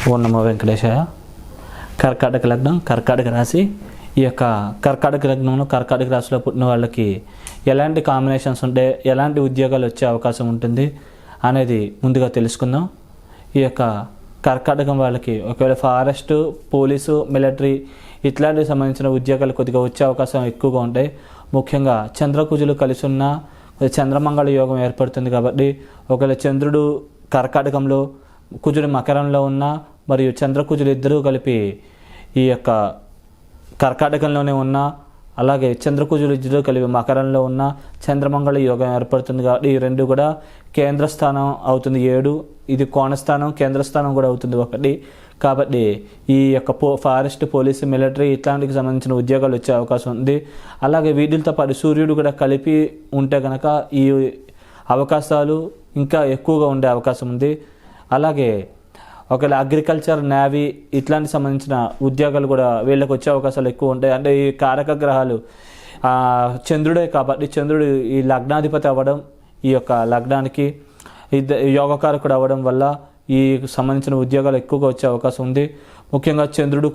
ఓం నమో వెంకటేశాయ. కర్కాటక లగ్నం, కర్కాటక రాశి. ఈ యొక్క కర్కాటక లగ్నంలో కర్కాటక రాశిలో పుట్టిన వాళ్ళకి ఎలాంటి కాంబినేషన్స్ ఉంటే ఎలాంటి ఉద్యోగాలు వచ్చే అవకాశం ఉంటుంది అనేది ముందుగా తెలుసుకుందాం. ఈ యొక్క కర్కాటకం వాళ్ళకి ఒకవేళ ఫారెస్ట్, పోలీసు, మిలిటరీ ఇట్లాంటివి సంబంధించిన ఉద్యోగాలు కొద్దిగా వచ్చే అవకాశం ఎక్కువగా ఉంటాయి. ముఖ్యంగా చంద్రకుజులు కలిసి ఉన్న చంద్రమంగళ యోగం ఏర్పడుతుంది కాబట్టి ఒకవేళ చంద్రుడు కర్కాటకంలో, కుజుడు మకరంలో ఉన్న మరియు చంద్రకుజులు ఇద్దరూ కలిపి ఈ యొక్క కర్కాటకంలోనే ఉన్న, అలాగే చంద్రకుజులు ఇద్దరూ కలిపి మకరంలో ఉన్న చంద్రమంగళ యోగం ఏర్పడుతుంది కాబట్టి ఈ రెండు కూడా కేంద్ర స్థానం అవుతుంది 7. ఇది కోణస్థానం, కేంద్ర స్థానం కూడా అవుతుంది 1. కాబట్టి ఈ యొక్క ఫారెస్ట్, పోలీసు, మిలిటరీ ఇట్లాంటికి సంబంధించిన ఉద్యోగాలు వచ్చే అవకాశం ఉంది. అలాగే వీటితో పాటు సూర్యుడు కూడా కలిపి ఉంటే కనుక ఈ అవకాశాలు ఇంకా ఎక్కువగా ఉండే అవకాశం ఉంది. అలాగే ఒకవేళ అగ్రికల్చర్, నేవీ ఇట్లాంటి సంబంధించిన ఉద్యోగాలు కూడా వీళ్ళకి వచ్చే అవకాశాలు ఎక్కువ ఉంటాయి. అంటే ఈ కారక గ్రహాలు చంద్రుడే కాబట్టి చంద్రుడు ఈ లగ్నాధిపతి అవ్వడం, ఈ యొక్క లగ్నానికి యోగకారకుడు అవ్వడం వల్ల ఈ సంబంధించిన ఉద్యోగాలు ఎక్కువగా వచ్చే అవకాశం ఉంది. ముఖ్యంగా చంద్రుడు,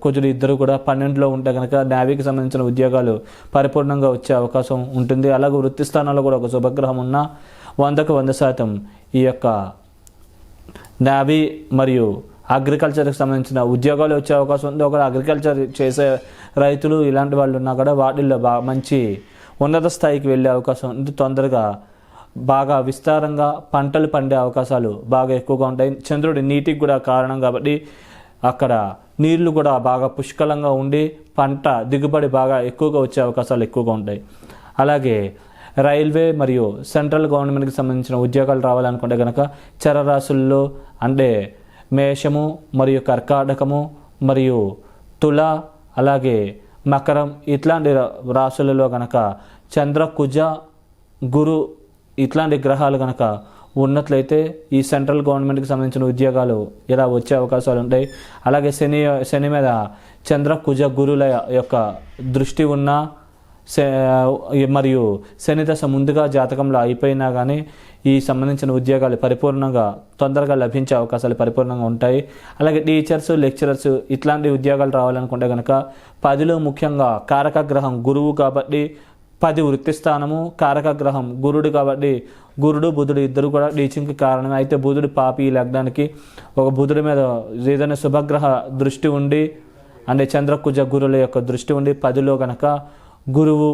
కుజుడు ఇద్దరు కూడా 12లో ఉంటే కనుక నేవీకి సంబంధించిన ఉద్యోగాలు పరిపూర్ణంగా వచ్చే అవకాశం ఉంటుంది. అలాగే వృత్తి స్థానాల్లో కూడా ఒక శుభగ్రహం ఉన్న 100కు 100% ఈ యొక్క నేవీ మరియు అగ్రికల్చర్కి సంబంధించిన ఉద్యోగాలు వచ్చే అవకాశం ఉంది. ఒకవేళ అగ్రికల్చర్ చేసే రైతులు ఇలాంటి వాళ్ళు ఉన్నా కూడా వాటిల్లో మంచి ఉన్నత స్థాయికి వెళ్ళే అవకాశం ఉంది. తొందరగా బాగా విస్తారంగా పంటలు పండే అవకాశాలు బాగా ఎక్కువగా ఉంటాయి. చంద్రుడి నీటికి కూడా కారణం కాబట్టి అక్కడ నీళ్లు కూడా బాగా పుష్కలంగా ఉండి పంట దిగుబడి బాగా ఎక్కువగా వచ్చే అవకాశాలు ఎక్కువగా ఉంటాయి. అలాగే రైల్వే మరియు సెంట్రల్ గవర్నమెంట్కి సంబంధించిన ఉద్యోగాలు రావాలనుకుంటే కనుక చరరాశుల్లో అంటే మేషము మరియు కర్కాటకము మరియు తుల, అలాగే మకరం ఇట్లాంటి రాశులలో కనుక చంద్ర, కుజ, గురు ఇట్లాంటి గ్రహాలు కనుక ఉన్నట్లయితే ఈ సెంట్రల్ గవర్నమెంట్కి సంబంధించిన ఉద్యోగాలు ఇలా వచ్చే అవకాశాలు ఉంటాయి. అలాగే శని మీద చంద్ర, కుజ, గురుల యొక్క దృష్టి ఉన్న మరియు శని దశ ముందుగా జాతకంలో అయిపోయినా కానీ ఈ సంబంధించిన ఉద్యోగాలు పరిపూర్ణంగా తొందరగా లభించే అవకాశాలు పరిపూర్ణంగా ఉంటాయి. అలాగే టీచర్స్, లెక్చరర్స్ ఇట్లాంటి ఉద్యోగాలు రావాలనుకుంటే కనుక 10లో ముఖ్యంగా కారక గ్రహం గురువు కాబట్టి 10 వృత్తి స్థానము, కారక గ్రహం గురుడు కాబట్టి గురుడు, బుధుడు ఇద్దరు కూడా టీచింగ్కి కారణమే. అయితే బుధుడు పాపి ఈ లగ్నానికి ఒక బుధుడి మీద ఏదైనా శుభగ్రహ దృష్టి ఉండి అంటే చంద్రకుజ గురుల యొక్క దృష్టి ఉండి 10లో కనుక గురువు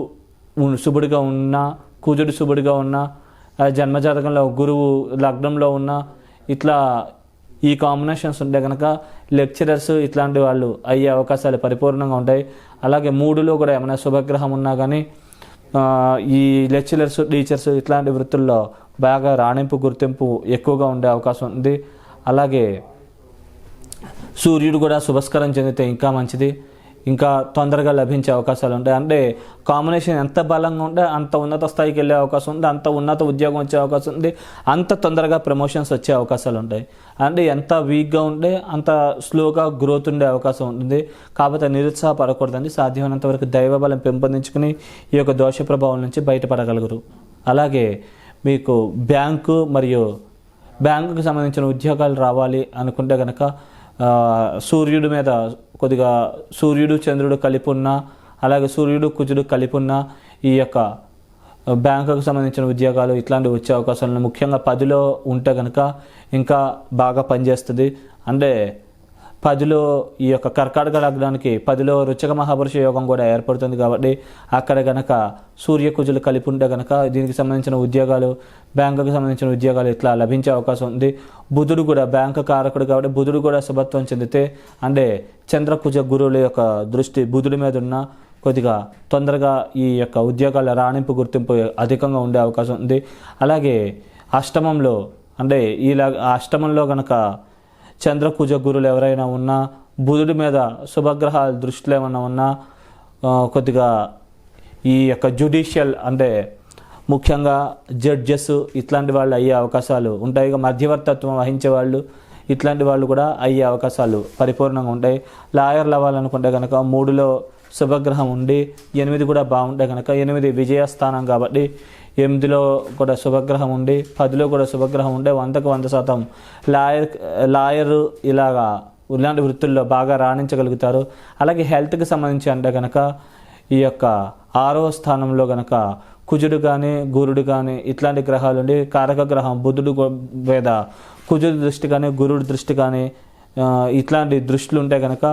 శుభుడిగా ఉన్న, కుజుడు శుభుడిగా ఉన్న, జన్మజాతకంలో గురువు లగ్నంలో ఉన్న ఇట్లా ఈ కాంబినేషన్స్ ఉంటే కనుక లెక్చరర్స్ ఇట్లాంటి వాళ్ళు అయ్యే అవకాశాలు పరిపూర్ణంగా ఉంటాయి. అలాగే 3లో కూడా ఏమైనా శుభగ్రహం ఉన్నా కానీ ఈ లెక్చరర్స్, టీచర్స్ ఇట్లాంటి వృత్తుల్లో బాగా రాణింపు, గుర్తింపు ఎక్కువగా ఉండే అవకాశం ఉంది. అలాగే సూర్యుడు కూడా శుభస్కరం చెందితే ఇంకా మంచిది, ఇంకా తొందరగా లభించే అవకాశాలు ఉంటాయి. అంటే కాంబినేషన్ ఎంత బలంగా ఉంటే అంత ఉన్నత స్థాయికి వెళ్ళే అవకాశం ఉంది, అంత ఉన్నత ఉద్యోగం వచ్చే అవకాశం ఉంది, అంత తొందరగా ప్రమోషన్స్ వచ్చే అవకాశాలు ఉంటాయి. అంటే ఎంత వీక్గా ఉంటే అంత స్లోగా గ్రోత్ ఉండే అవకాశం ఉంటుంది. కాకపోతే నిరుత్సాహపడకూడదండి. సాధ్యమైనంత వరకు దైవబలం పెంపొందించుకుని ఈ యొక్క దోష ప్రభావం నుంచి బయటపడగలుగురు. అలాగే మీకు బ్యాంకు మరియు బ్యాంకుకి సంబంధించిన ఉద్యోగాలు రావాలి అనుకుంటే కనుక సూర్యుడి మీద కొద్దిగా సూర్యుడు, చంద్రుడు కలిపి ఉన్న, అలాగే సూర్యుడు, కుజుడు కలిపి ఉన్న ఈ యొక్క బ్యాంకుకు సంబంధించిన ఉద్యోగాలు ఇట్లాంటివి వచ్చే అవకాశాలు ముఖ్యంగా 10లో ఉంటే కనుక ఇంకా బాగా పనిచేస్తుంది. అంటే 10లో ఈ యొక్క కర్కాటక లగ్నానికి 10లో వృశ్చిక మహాపురుష యోగం కూడా ఏర్పడుతుంది కాబట్టి అక్కడ కనుక సూర్య, కుజులు కలిపి ఉంటే కనుక దీనికి సంబంధించిన ఉద్యోగాలు, బ్యాంకుకు సంబంధించిన ఉద్యోగాలు ఇట్లా లభించే అవకాశం ఉంది. బుధుడు కూడా బ్యాంకు కారకుడు కాబట్టి బుధుడు కూడా శుభత్వం చెందితే అంటే చంద్ర, కుజ, గురువుల యొక్క దృష్టి బుధుడి మీద ఉన్న కొద్దిగా తొందరగా ఈ యొక్క ఉద్యోగాల రాణింపు, గుర్తింపు అధికంగా ఉండే అవకాశం ఉంది. అలాగే అష్టమంలో అంటే అష్టమంలో కనుక చంద్ర, కుజ, గురువులు ఎవరైనా ఉన్నా, బుధుడి మీద శుభగ్రహాల దృష్టిలో ఏమైనా ఉన్నా కొద్దిగా ఈ యొక్క జ్యుడిషియల్ అంటే ముఖ్యంగా జడ్జెస్ ఇట్లాంటి వాళ్ళు అయ్యే అవకాశాలు ఉంటాయి. ఇక మధ్యవర్తత్వం వహించే వాళ్ళు ఇట్లాంటి వాళ్ళు కూడా అయ్యే అవకాశాలు పరిపూర్ణంగా ఉంటాయి. లాయర్లు అవ్వాలనుకుంటే కనుక 3లో శుభగ్రహం ఉండి 8 కూడా బాగుంటే కనుక 8 విజయస్థానం కాబట్టి 8లో కూడా శుభగ్రహం ఉండి 10లో కూడా శుభగ్రహం ఉంటే 100కు 100% లాయర్ ఇలాగా ఇలాంటి వృత్తుల్లో బాగా రాణించగలుగుతారు. అలాగే హెల్త్కి సంబంధించి అంటే కనుక ఈ యొక్క 6వ స్థానంలో కనుక కుజుడు కానీ గురుడు కానీ ఇట్లాంటి గ్రహాలు ఉండి కారక గ్రహం బుధుడు మీద కుజుడు దృష్టి కానీ గురుడు దృష్టి కానీ ఇట్లాంటి దృష్టిలు ఉంటే కనుక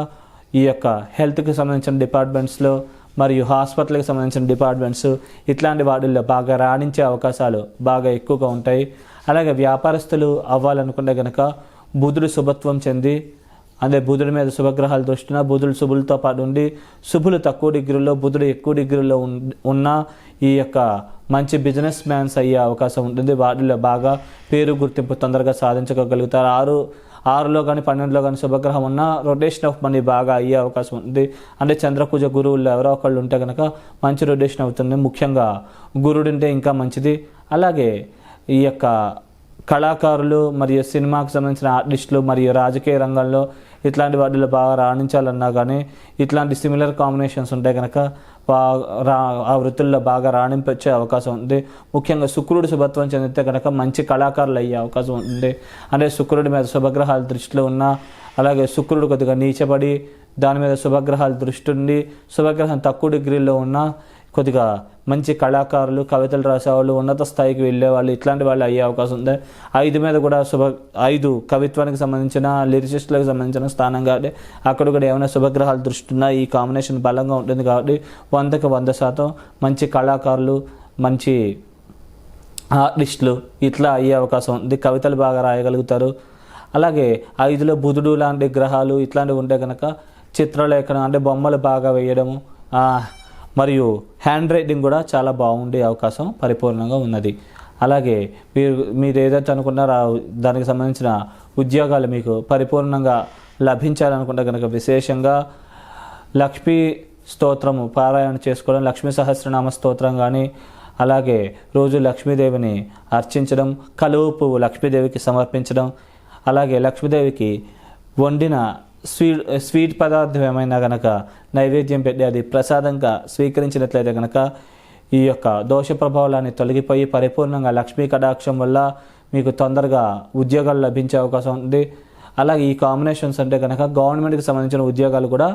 ఈ యొక్క హెల్త్కి సంబంధించిన డిపార్ట్మెంట్స్లో మరియు హాస్పిటల్కి సంబంధించిన డిపార్ట్మెంట్స్ ఇట్లాంటి వాటిల్లో బాగా రాణించే అవకాశాలు బాగా ఎక్కువగా ఉంటాయి. అలాగే వ్యాపారస్తులు అవ్వాలనుకుంటే కనుక బుధుడు శుభత్వం చెంది అదే బుధుడి మీద శుభగ్రహాలు దృష్టిన బుధుడు శుభులతో పాటు ఉండి శుభులు తక్కువ డిగ్రీలో బుధుడు ఎక్కువ డిగ్రీలో ఉన్న ఈ యొక్క మంచి బిజినెస్ మ్యాన్స్ అయ్యే అవకాశం ఉంటుంది. వాటిల్లో బాగా పేరు గుర్తింపు తొందరగా సాధించగలుగుతారు. 6లో కానీ 12లో కానీ శుభగ్రహం ఉన్న రొటేషన్ ఆఫ్ మనీ బాగా అయ్యే అవకాశం ఉంది. అంటే చంద్రకుజ గురువుల్లో ఎవరో ఒకళ్ళు ఉంటే కనుక మంచి రొటేషన్ అవుతుంది. ముఖ్యంగా గురుడు ఉంటే ఇంకా మంచిది. అలాగే ఈ యొక్క కళాకారులు మరియు సినిమాకు సంబంధించిన ఆర్టిస్టులు మరియు రాజకీయ రంగంలో ఇట్లాంటి వాటిలో బాగా రాణించాలన్నా కానీ ఇట్లాంటి సిమిలర్ కాంబినేషన్స్ ఉంటే కనుక ఆ వృత్తుల్లో బాగా రాణింపొచ్చే అవకాశం ఉంది. ముఖ్యంగా శుక్రుడు శుభత్వం చెందితే కనుక మంచి కళాకారులు అయ్యే అవకాశం ఉంది. అంటే శుక్రుడి మీద శుభగ్రహాలు దృష్టిలో ఉన్న అలాగే శుక్రుడు కొద్దిగా నీచబడి దాని మీద శుభగ్రహాలు దృష్టి ఉండి శుభగ్రహం తక్కువ డిగ్రీలో ఉన్న కొద్దిగా మంచి కళాకారులు కవితలు రాసేవాళ్ళు ఉన్నత స్థాయికి వెళ్ళేవాళ్ళు ఇట్లాంటి వాళ్ళు అయ్యే అవకాశం ఉంది. 5 మీద కూడా 5 కవిత్వానికి సంబంధించిన లిరిసిస్టులకు సంబంధించిన స్థానం కాబట్టి అక్కడ కూడా ఏమైనా శుభగ్రహాలు దృష్టి ఉన్నా ఈ కాంబినేషన్ బలంగా ఉంటుంది కాబట్టి 100కు 100% మంచి కళాకారులు మంచి ఆర్టిస్టులు ఇట్లా అయ్యే అవకాశం ఉంది. కవితలు బాగా రాయగలుగుతారు. అలాగే 5లో బుధుడు లాంటి గ్రహాలు ఇట్లాంటివి ఉంటే కనుక చిత్రలేఖనం అంటే బొమ్మలు బాగా వేయడము మరియు రైటింగ్ కూడా చాలా బాగుండే అవకాశం పరిపూర్ణంగా ఉన్నది. అలాగే మీరు ఏదైతే అనుకున్నారో దానికి సంబంధించిన ఉద్యోగాలు మీకు పరిపూర్ణంగా లభించాలనుకుంటే కనుక విశేషంగా లక్ష్మీ స్తోత్రము పారాయణ చేసుకోవడం, లక్ష్మీ సహస్రనామ స్తోత్రం కానీ అలాగే రోజు లక్ష్మీదేవిని అర్చించడం, కలువ పువ్వు లక్ష్మీదేవికి సమర్పించడం, అలాగే లక్ష్మీదేవికి వండిన స్వీట్ పదార్థం ఏమైనా కనుక నైవేద్యం పెట్టి అది ప్రసాదంగా స్వీకరించినట్లయితే కనుక ఈ యొక్క దోష ప్రభావాలన్నీ తొలగిపోయి పరిపూర్ణంగా లక్ష్మీ కటాక్షం వల్ల మీకు తొందరగా ఉద్యోగాలు లభించే అవకాశం ఉంది. అలాగే ఈ కాంబినేషన్స్ అంటే కనుక గవర్నమెంట్కి సంబంధించిన ఉద్యోగాలు కూడా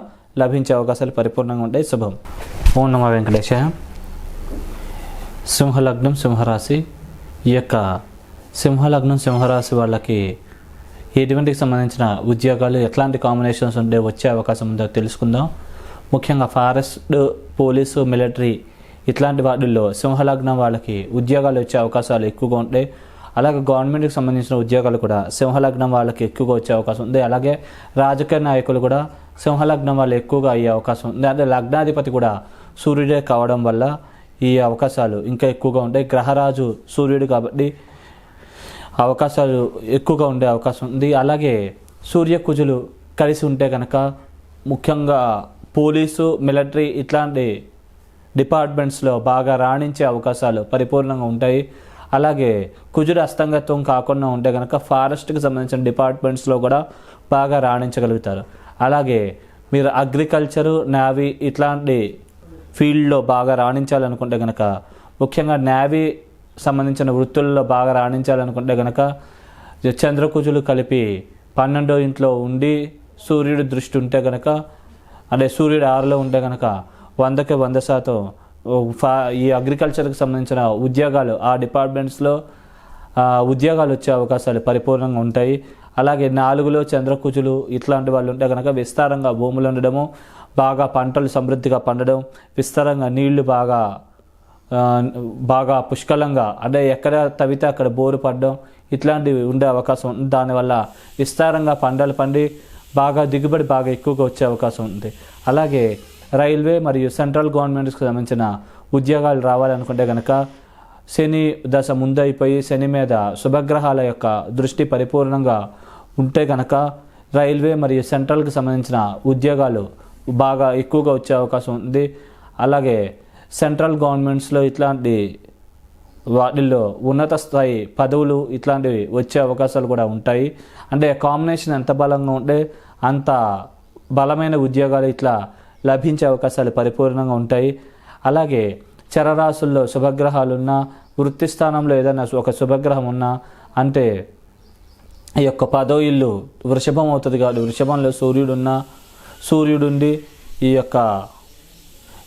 లభించే అవకాశాలు పరిపూర్ణంగా ఉంటాయి. శుభం. ఓం నమో వెంకటేశాయ. సింహలగ్నం సింహరాశి. ఈ యొక్క సింహలగ్నం సింహరాశి వాళ్ళకి ఎటువంటికి సంబంధించిన ఉద్యోగాలు ఎట్లాంటి కాంబినేషన్స్ ఉంటే వచ్చే అవకాశం ఉందో తెలుసుకుందాం. ముఖ్యంగా ఫారెస్ట్, పోలీసు, మిలిటరీ ఇట్లాంటి వాటిల్లో సింహలగ్నం వాళ్ళకి ఉద్యోగాలు వచ్చే అవకాశాలు ఎక్కువగా ఉంటాయి. అలాగే గవర్నమెంట్కి సంబంధించిన ఉద్యోగాలు కూడా సింహలగ్నం వాళ్ళకి ఎక్కువగా వచ్చే అవకాశం ఉంది. అలాగే రాజకీయ నాయకులు కూడా సింహలగ్నం వాళ్ళు ఎక్కువగా అయ్యే అవకాశం ఉంది. అంటే లగ్నాధిపతి కూడా సూర్యుడే కావడం వల్ల ఈ అవకాశాలు ఇంకా ఎక్కువగా ఉంటాయి. గ్రహరాజు సూర్యుడు కాబట్టి అవకాశాలు ఎక్కువగా ఉండే అవకాశం ఉంది. అలాగే సూర్యకుజులు కలిసి ఉంటే కనుక ముఖ్యంగా పోలీసు, మిలిటరీ ఇట్లాంటి డిపార్ట్మెంట్స్లో బాగా రాణించే అవకాశాలు పరిపూర్ణంగా ఉంటాయి. అలాగే కుజుడు అస్తంగత్వం కాకుండా ఉంటే కనుక ఫారెస్ట్కి సంబంధించిన డిపార్ట్మెంట్స్లో కూడా బాగా రాణించగలుగుతారు. అలాగే మీరు అగ్రికల్చరు, నేవీ ఇట్లాంటి ఫీల్డ్లో బాగా రాణించాలనుకుంటే కనుక ముఖ్యంగా నేవీ సంబంధించిన వృత్తుల్లో బాగా రాణించాలనుకుంటే కనుక చంద్రకుజులు కలిపి 12వ ఇంట్లో ఉండి సూర్యుడి దృష్టి ఉంటే కనుక అంటే సూర్యుడు 6లో ఉంటే కనుక 100కి 100% ఈ అగ్రికల్చర్కి సంబంధించిన ఉద్యోగాలు ఆ డిపార్ట్మెంట్స్లో ఉద్యోగాలు వచ్చే అవకాశాలు పరిపూర్ణంగా ఉంటాయి. అలాగే 4లో చంద్రకుజులు ఇట్లాంటి వాళ్ళు ఉంటే కనుక విస్తారంగా భూములు ఉండడము, బాగా పంటలు సమృద్ధిగా పండడం, విస్తారంగా నీళ్లు బాగా పుష్కలంగా అంటే ఎక్కడ తవ్వితే అక్కడ బోరు పడడం ఇట్లాంటివి ఉండే అవకాశం ఉంది. దానివల్ల విస్తారంగా పంటలు పండి బాగా దిగుబడి బాగా ఎక్కువగా వచ్చే అవకాశం ఉంది. అలాగే రైల్వే మరియు సెంట్రల్ గవర్నమెంట్కి సంబంధించిన ఉద్యోగాలు రావాలనుకుంటే కనుక శని దశ ముందైపోయి శని మీద శుభగ్రహాల యొక్క దృష్టి పరిపూర్ణంగా ఉంటే కనుక రైల్వే మరియు సెంట్రల్కి సంబంధించిన ఉద్యోగాలు బాగా ఎక్కువగా వచ్చే అవకాశం ఉంది. అలాగే సెంట్రల్ గవర్నమెంట్స్లో ఇట్లాంటి వాటిల్లో ఉన్నత స్థాయి పదవులు ఇట్లాంటివి వచ్చే అవకాశాలు కూడా ఉంటాయి. అంటే కాంబినేషన్ ఎంత బలంగా ఉంటే అంత బలమైన ఉద్యోగాలు ఇట్లా లభించే అవకాశాలు పరిపూర్ణంగా ఉంటాయి. అలాగే చరరాశుల్లో శుభగ్రహాలున్నా, వృత్తి స్థానంలో ఏదైనా ఒక శుభగ్రహం ఉన్నా, అంటే ఈ యొక్క 10వ ఇల్లు వృషభం అవుతుంది కాబట్టి వృషభంలో సూర్యుడుండి ఈ యొక్క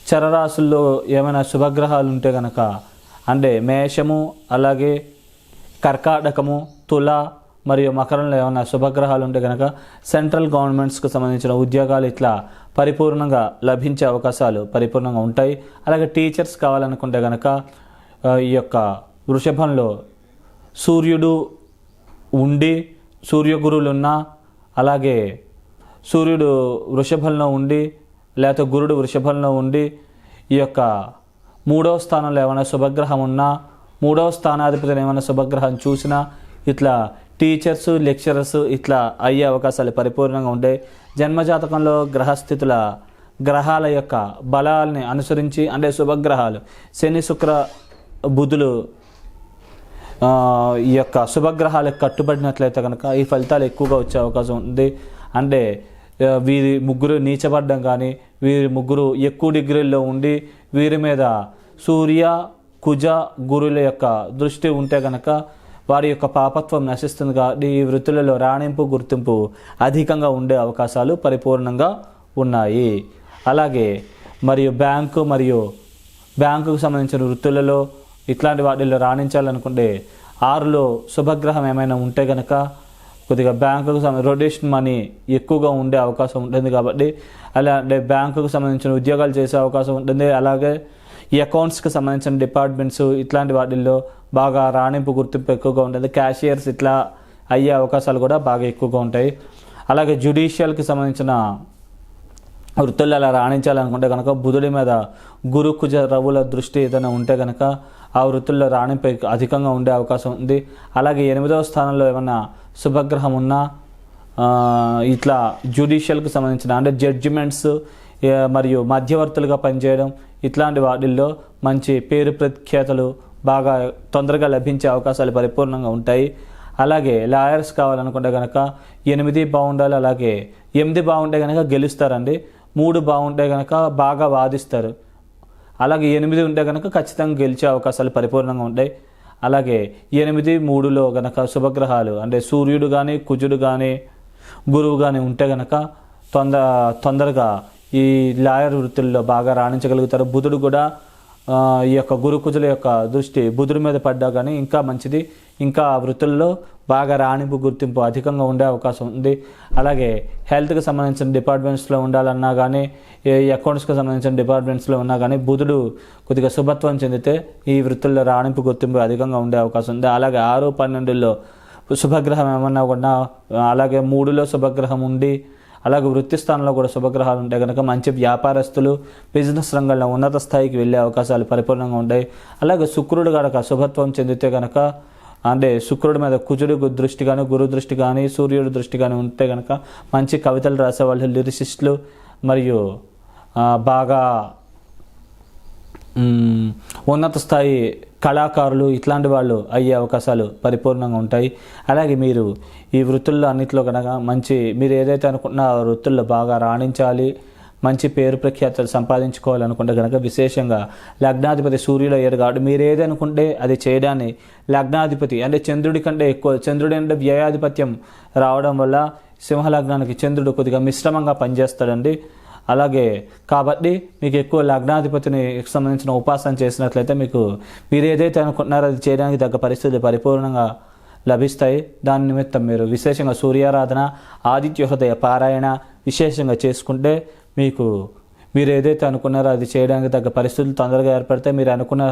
చరరాశుల్లో ఏమైనా శుభగ్రహాలు ఉంటే కనుక, అంటే మేషము, అలాగే కర్కాటకము, తుల మరియు మకరంలో ఏమైనా శుభగ్రహాలు ఉంటే కనుక సెంట్రల్ గవర్నమెంట్స్కి సంబంధించిన ఉద్యోగాలు ఇట్లా పరిపూర్ణంగా లభించే అవకాశాలు పరిపూర్ణంగా ఉంటాయి. అలాగే టీచర్స్ కావాలనుకుంటే కనుక ఈ యొక్క వృషభంలో సూర్యుడు ఉండి, సూర్యగురువులు ఉన్నా, అలాగే సూర్యుడు వృషభంలో ఉండి లేకపోతే గురుడు వృషభంలో ఉండి ఈ యొక్క 3వ స్థానంలో ఏమైనా శుభగ్రహం ఉన్నా, 3వ స్థానాధిపతిని ఏమైనా శుభగ్రహం చూసినా ఇట్లా టీచర్స్, లెక్చరర్స్ ఇట్లా అయ్యే అవకాశాలు పరిపూర్ణంగా ఉంటాయి. జన్మజాతకంలో గ్రహాల యొక్క బలాల్ని అనుసరించి, అంటే శుభగ్రహాలు శని, శుక్ర, బుధులు ఈ యొక్క శుభగ్రహాలకు కట్టుబడినట్లయితే కనుక ఈ ఫలితాలు ఎక్కువగా వచ్చే అవకాశం ఉంది. అంటే వీరి ముగ్గురు నీచబడ్డం కానీ, వీరి ముగ్గురు ఎక్కువ డిగ్రీల్లో ఉండి వీరి మీద సూర్య, కుజ, గురుల యొక్క దృష్టి ఉంటే కనుక వారి యొక్క పాపత్వం నశిస్తుంది. కాబట్టి ఈ వృత్తులలో రాణింపు, గుర్తింపు అధికంగా ఉండే అవకాశాలు పరిపూర్ణంగా ఉన్నాయి. అలాగే బ్యాంకుకు సంబంధించిన వృత్తులలో ఇట్లాంటి వాటిల్లో రాణించాలనుకుంటే 6లో శుభగ్రహం ఏమైనా ఉంటే కనుక కొద్దిగా బ్యాంకుకు రొటేషన్ మనీ ఎక్కువగా ఉండే అవకాశం ఉంటుంది. కాబట్టి అలాంటి బ్యాంకుకు సంబంధించిన ఉద్యోగాలు చేసే అవకాశం ఉంటుంది. అలాగే ఈ అకౌంట్స్కి సంబంధించిన డిపార్ట్మెంట్స్ ఇట్లాంటి వాటిల్లో బాగా రాణింపు, గుర్తింపు ఎక్కువగా ఉంటుంది. క్యాషియర్స్ ఇట్లా అయ్యే అవకాశాలు కూడా బాగా ఎక్కువగా ఉంటాయి. అలాగే జ్యుడిషియల్కి సంబంధించిన వృత్తుల్లో అలా రాణించాలనుకుంటే కనుక బుధుడి మీద గురు, కుజ, రవుల దృష్టి ఏదైనా ఉంటే కనుక ఆ వృత్తుల్లో రాణింపు అధికంగా ఉండే అవకాశం ఉంది. అలాగే 8వ స్థానంలో ఏమైనా శుభగ్రహం ఉన్నా ఇట్లా జ్యుడిషియల్కి సంబంధించిన అంటే జడ్జిమెంట్స్ మరియు మధ్యవర్తులుగా పనిచేయడం ఇట్లాంటి వాటిల్లో మంచి పేరు ప్రఖ్యాతలు బాగా తొందరగా లభించే అవకాశాలు పరిపూర్ణంగా ఉంటాయి. అలాగే లాయర్స్ కావాలనుకుంటే కనుక 8 బాగుండాలి. అలాగే 8 బాగుంటే కనుక గెలుస్తారండి. 3 బాగుంటే కనుక బాగా వాదిస్తారు. అలాగే 8 ఉంటే కనుక ఖచ్చితంగా గెలిచే అవకాశాలు పరిపూర్ణంగా ఉంటాయి. అలాగే 8, 3లో కనుక శుభగ్రహాలు అంటే సూర్యుడు కానీ, కుజుడు కానీ, గురువు కానీ ఉంటే కనుక తొందరగా ఈ లాయర్ వృత్తుల్లో బాగా రాణించగలుగుతారు. బుధుడు కూడా ఈ యొక్క గురు, కుజుల యొక్క దృష్టి బుధుడి మీద పడ్డా కానీ ఇంకా మంచిది. ఇంకా వృత్తుల్లో బాగా రాణింపు, గుర్తింపు అధికంగా ఉండే అవకాశం ఉంది. అలాగే హెల్త్కి సంబంధించిన డిపార్ట్మెంట్స్లో ఉండాలన్నా కానీ, అకౌంట్స్కి సంబంధించిన డిపార్ట్మెంట్స్లో ఉన్నా కానీ బుధుడు కొద్దిగా శుభత్వం చెందితే ఈ వృత్తుల్లో రాణింపు, గుర్తింపు అధికంగా ఉండే అవకాశం ఉంది. అలాగే 6, 12లో శుభగ్రహం ఏమన్నా కూడా, అలాగే 3లో శుభగ్రహం ఉండి, అలాగే వృత్తి స్థానంలో కూడా శుభగ్రహాలు ఉంటే కనుక మంచి వ్యాపారస్తులు, బిజినెస్ రంగంలో ఉన్నత స్థాయికి వెళ్ళే అవకాశాలు పరిపూర్ణంగా ఉంటాయి. అలాగే శుక్రుడు కనుక శుభత్వం చెందితే కనుక, అంటే శుక్రుడి మీద కుజుడు దృష్టి కానీ, గురు దృష్టి కానీ, సూర్యుడి దృష్టి కానీ ఉంటే కనుక మంచి కవితలు రాసేవాళ్ళు, లిరిసిస్టులు మరియు బాగా ఉన్నత స్థాయి కళాకారులు ఇట్లాంటి వాళ్ళు అయ్యే అవకాశాలు పరిపూర్ణంగా ఉంటాయి. అలాగే మీరు ఈ వృత్తుల్లో అన్నింటిలో కనుక మీరు ఏదైతే అనుకుంటున్నా ఆ వృత్తుల్లో బాగా రాణించాలి, మంచి పేరు ప్రఖ్యాతలు సంపాదించుకోవాలనుకుంటే కనుక విశేషంగా లగ్నాధిపతి సూర్యుడు అయ్యారు కాబట్టి మీరు ఏదనుకుంటే అది చేయడాన్ని లగ్నాధిపతి అంటే చంద్రుడి కంటే ఎక్కువ, చంద్రుడి అంటే వ్యయాధిపత్యం రావడం వల్ల సింహలగ్నానికి చంద్రుడు కొద్దిగా మిశ్రమంగా పనిచేస్తాడండి. అలాగే కాబట్టి మీకు ఎక్కువ లగ్నాధిపతిని సంబంధించిన ఉపాసన చేసినట్లయితే మీరు ఏదైతే అనుకుంటున్నారో అది చేయడానికి తగ్గ పరిస్థితులు పరిపూర్ణంగా లభిస్తాయి. దాని నిమిత్తం మీరు విశేషంగా సూర్యారాధన, ఆదిత్య హృదయ పారాయణ విశేషంగా చేసుకుంటే మీరు ఏదైతే అనుకున్నారో అది చేయడానికి తగ్గ పరిస్థితులు తొందరగా ఏర్పడతాయి. మీరు అనుకున్న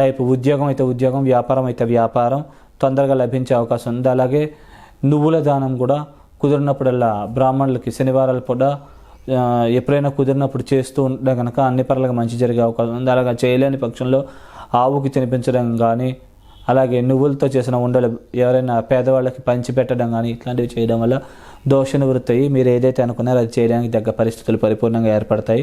టైపు ఉద్యోగం అయితే ఉద్యోగం, వ్యాపారం అయితే వ్యాపారం తొందరగా లభించే అవకాశం ఉంది. అలాగే నువ్వుల దానం కూడా కుదిరినప్పుడల్లా బ్రాహ్మణులకి శనివారాల పూట ఎప్పుడైనా కుదిరినప్పుడు చేస్తూ ఉంటే కనుక అన్ని పనులకు మంచి జరిగే అవకాశం ఉంది. అలాగే చేయలేని పక్షంలో ఆవుకి తినిపించడం కానీ, అలాగే నువ్వులతో చేసిన ఉండలు ఎవరైనా పేదవాళ్ళకి పంచిపెట్టడం కానీ ఇట్లాంటివి చేయడం వల్ల దోష నివృత్తి అయ్యి మీరు ఏదైతే అనుకున్నారో అది చేయడానికి తగ్గ పరిస్థితులు పరిపూర్ణంగా ఏర్పడతాయి.